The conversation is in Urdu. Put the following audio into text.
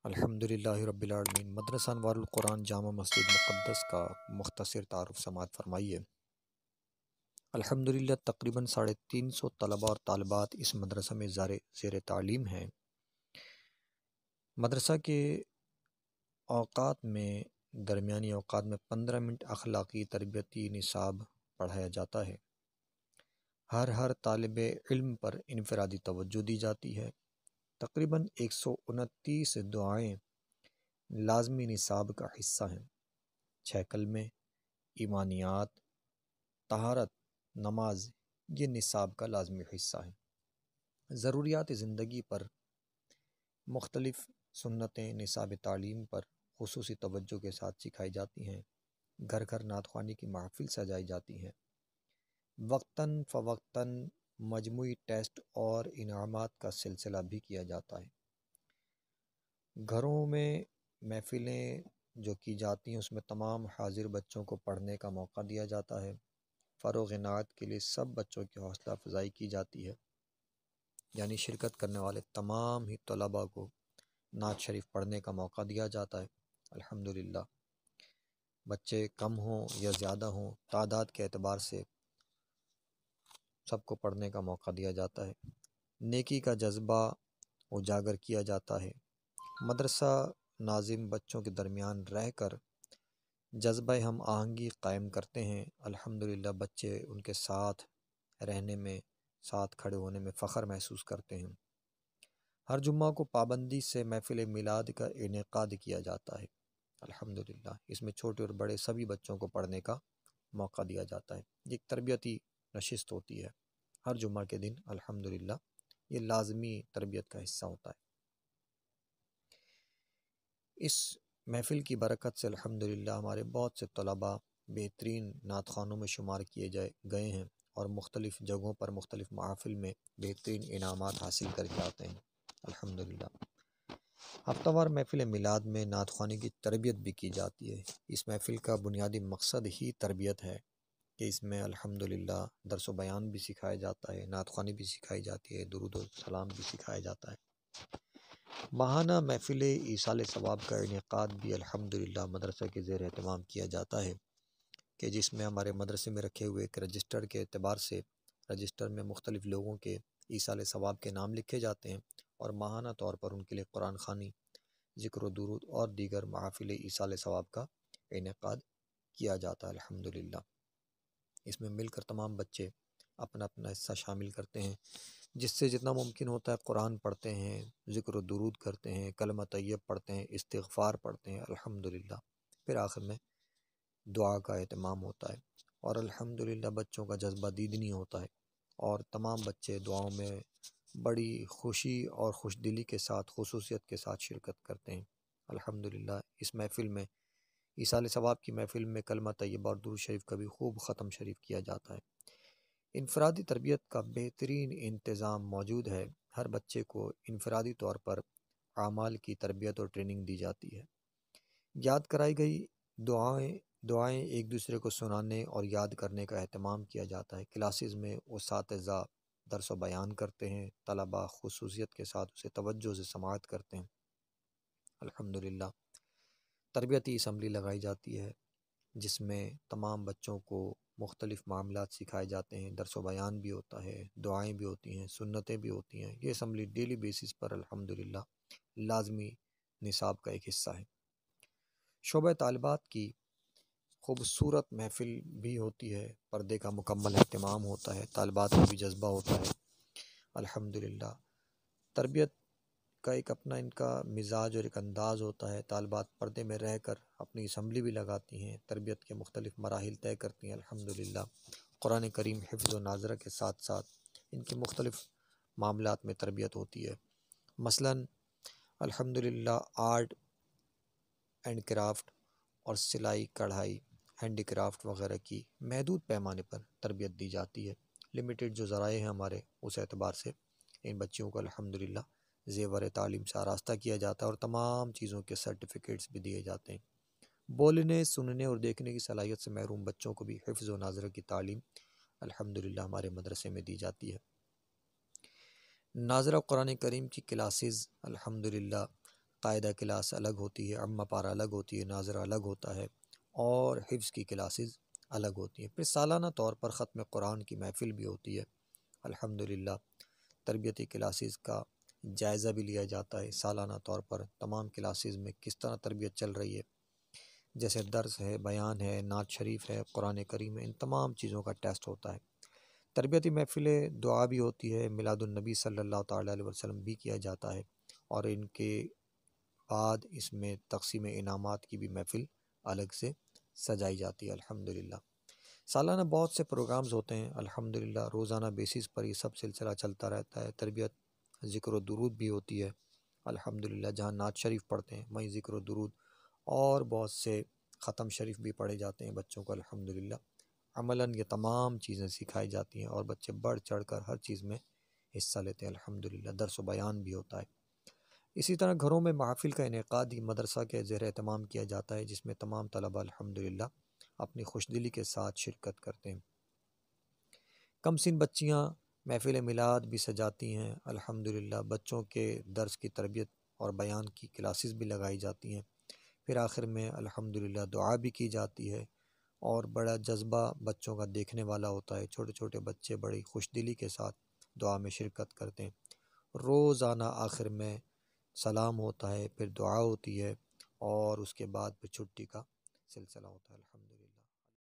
الحمدللہ رب العالمین۔ مدرسہ انوار القرآن جامع مسجد مقدس کا مختصر تعارف سماعت فرمائیے۔ الحمدللہ تقریباً 350 طلباء اور طالبات اس مدرسہ میں زیر تعلیم ہیں۔ مدرسہ کے اوقات میں درمیانی اوقات میں 15 منٹ اخلاقی تربیتی نصاب پڑھایا جاتا ہے۔ ہر طالب علم پر انفرادی توجہ دی جاتی ہے۔ تقریباً 129 دعائیں لازمی نصاب کا حصہ ہیں۔ 6 کلمے، ایمانیات، طہارت، نماز یہ نصاب کا لازمی حصہ ہیں۔ ضروریات زندگی پر مختلف سنتیں نصاب تعلیم پر خصوصی توجہ کے ساتھ سکھائی جاتی ہیں۔ گھر گھر نعت خوانی کی محفل سجائی جاتی ہیں۔ وقتاً فوقتاً مجموعی ٹیسٹ اور انعامات کا سلسلہ بھی کیا جاتا ہے۔ گھروں میں محفلیں جو کی جاتی ہیں اس میں تمام حاضر بچوں کو پڑھنے کا موقع دیا جاتا ہے۔ فروغ نعت کے لیے سب بچوں کی حوصلہ افزائی کی جاتی ہے، یعنی شرکت کرنے والے تمام ہی طلباء کو نعت شریف پڑھنے کا موقع دیا جاتا ہے۔ الحمدللہ بچے کم ہوں یا زیادہ ہوں، تعداد کے اعتبار سے سب کو پڑھنے کا موقع دیا جاتا ہے۔ نیکی کا جذبہ اجاگر کیا جاتا ہے۔ مدرسہ ناظم بچوں کے درمیان رہ کر جذبہ ہم آہنگی قائم کرتے ہیں۔ الحمدللہ بچے ان کے ساتھ رہنے میں، ساتھ کھڑے ہونے میں فخر محسوس کرتے ہیں۔ ہر جمعہ کو پابندی سے محفل میلاد کا انعقاد کیا جاتا ہے۔ الحمدللہ اس میں چھوٹے اور بڑے سبھی بچوں کو پڑھنے کا موقع دیا جاتا ہے۔ یہ ایک تربیتی نشست ہوتی ہے ہر جمعہ کے دن۔ الحمدللہ یہ لازمی تربیت کا حصہ ہوتا ہے۔ اس محفل کی برکت سے الحمدللہ ہمارے بہت سے طلباء بہترین نعت خوانوں میں شمار کیے گئے ہیں اور مختلف جگہوں پر مختلف محافل میں بہترین انعامات حاصل کر کے آتے ہیں۔ الحمدللہ ہفتہ وار محفل میلاد میں نعت خوانی کی تربیت بھی کی جاتی ہے۔ اس محفل کا بنیادی مقصد ہی تربیت ہے کہ اس میں الحمدللہ درس و بیان بھی سکھایا جاتا ہے، نعت خوانی بھی سکھائی جاتی ہے، درود و سلام بھی سکھایا جاتا ہے۔ ماہانہ محفل ایصال ثواب کا انعقاد بھی الحمدللہ مدرسہ کے زیر اہتمام کیا جاتا ہے، کہ جس میں ہمارے مدرسے میں رکھے ہوئے ایک رجسٹر کے اعتبار سے رجسٹر میں مختلف لوگوں کے ایصال ثواب کے نام لکھے جاتے ہیں اور ماہانہ طور پر ان کے لیے قرآن خوانی، ذکر و درود اور دیگر محافل ایصال ثواب کا انعقاد کیا جاتا ہے۔ الحمدللہ اس میں مل کر تمام بچے اپنا اپنا حصہ شامل کرتے ہیں، جس سے جتنا ممکن ہوتا ہے قرآن پڑھتے ہیں، ذکر و درود کرتے ہیں، کلمہ طیب پڑھتے ہیں، استغفار پڑھتے ہیں۔ الحمدللہ پھر آخر میں دعا کا اہتمام ہوتا ہے اور الحمدللہ بچوں کا جذبہ دیدنی ہوتا ہے اور تمام بچے دعاؤں میں بڑی خوشی اور خوش دلی کے ساتھ، خصوصیت کے ساتھ شرکت کرتے ہیں۔ الحمدللہ اس محفل میں، ایصال ثواب کی محفل میں کلمہ طیبہ اور درود شریف کا بھی خوب ختم شریف کیا جاتا ہے۔ انفرادی تربیت کا بہترین انتظام موجود ہے۔ ہر بچے کو انفرادی طور پر اعمال کی تربیت اور ٹریننگ دی جاتی ہے۔ یاد کرائی گئی دعائیں ایک دوسرے کو سنانے اور یاد کرنے کا اہتمام کیا جاتا ہے۔ کلاسز میں اساتذہ درس و بیان کرتے ہیں، طلباء خصوصیت کے ساتھ اسے توجہ سے سماعت کرتے ہیں۔ الحمدللہ تربیتی اسمبلی لگائی جاتی ہے، جس میں تمام بچوں کو مختلف معاملات سکھائے جاتے ہیں، درس و بیان بھی ہوتا ہے، دعائیں بھی ہوتی ہیں، سنتیں بھی ہوتی ہیں۔ یہ اسمبلی ڈیلی بیسس پر الحمدللہ لازمی نصاب کا ایک حصہ ہے۔ شعبہ طالبات کی خوبصورت محفل بھی ہوتی ہے، پردے کا مکمل اہتمام ہوتا ہے، طالبات میں بھی جذبہ ہوتا ہے۔ الحمدللہ تربیت کا ایک اپنا ان کا مزاج اور ایک انداز ہوتا ہے۔ طالبات پردے میں رہ کر اپنی اسمبلی بھی لگاتی ہیں، تربیت کے مختلف مراحل طے کرتی ہیں۔ الحمدللہ قرآن کریم حفظ و ناظرہ کے ساتھ ساتھ ان کی مختلف معاملات میں تربیت ہوتی ہے۔ مثلاً الحمدللہ آرٹ اینڈ کرافٹ اور سلائی کڑھائی، ہینڈی کرافٹ وغیرہ کی محدود پیمانے پر تربیت دی جاتی ہے۔ لمیٹڈ جو ذرائع ہیں ہمارے، اس اعتبار سے ان بچیوں کو الحمدللہ زیور تعلیم سے آراستہ کیا جاتا ہے اور تمام چیزوں کے سرٹیفکیٹس بھی دیے جاتے ہیں۔ بولنے، سننے اور دیکھنے کی صلاحیت سے محروم بچوں کو بھی حفظ و ناظرہ کی تعلیم الحمدللہ ہمارے مدرسے میں دی جاتی ہے۔ ناظرہ قرآن کریم کی کلاسز الحمدللہ قاعدہ کلاس الگ ہوتی ہے، عامہ پارہ الگ ہوتی ہے، ناظرہ الگ ہوتا ہے، اور حفظ کی کلاسز الگ ہوتی ہیں۔ پھر سالانہ طور پر ختم قرآن کی محفل بھی ہوتی ہے الحمدللہ۔ تربیتی کلاسز کا جائزہ بھی لیا جاتا ہے سالانہ طور پر، تمام کلاسز میں کس طرح تربیت چل رہی ہے، جیسے درس ہے، بیان ہے، نعت شریف ہے، قرآن کریم ہے، ان تمام چیزوں کا ٹیسٹ ہوتا ہے۔ تربیتی محفلیں دعا بھی ہوتی ہے، میلاد النبی صلی اللہ تعالیٰ علیہ وسلم بھی کیا جاتا ہے، اور ان کے بعد اس میں تقسیم انعامات کی بھی محفل الگ سے سجائی جاتی ہے الحمدللہ۔ سالانہ بہت سے پروگرامز ہوتے ہیں الحمدللہ، روزانہ بیسس پر یہ سب سلسلہ چلتا رہتا ہے۔ تربیت، ذکر و درود بھی ہوتی ہے الحمدللہ، جہاں نعت شریف پڑھتے ہیں وہیں ذکر و درود اور بہت سے ختم شریف بھی پڑھے جاتے ہیں بچوں کو الحمدللہ۔ عملاً یہ تمام چیزیں سکھائی جاتی ہیں اور بچے بڑھ چڑھ کر ہر چیز میں حصہ لیتے ہیں الحمدللہ۔ درس و بیان بھی ہوتا ہے۔ اسی طرح گھروں میں محافل کا انعقاد ہی مدرسہ کے زیر اہتمام کیا جاتا ہے، جس میں تمام طلبہ الحمدللہ اپنی خوش دلی کے ساتھ شرکت کرتے ہیں۔ کم سن بچیاں محفل میلاد بھی سجاتی ہیں الحمدللہ، بچوں کے درس کی تربیت اور بیان کی کلاسز بھی لگائی جاتی ہیں۔ پھر آخر میں الحمدللہ دعا بھی کی جاتی ہے، اور بڑا جذبہ بچوں کا دیکھنے والا ہوتا ہے۔ چھوٹے چھوٹے بچے بڑی خوش دلی کے ساتھ دعا میں شرکت کرتے ہیں۔ روزانہ آخر میں سلام ہوتا ہے، پھر دعا ہوتی ہے، اور اس کے بعد پھر چھٹی کا سلسلہ ہوتا ہے الحمدللہ۔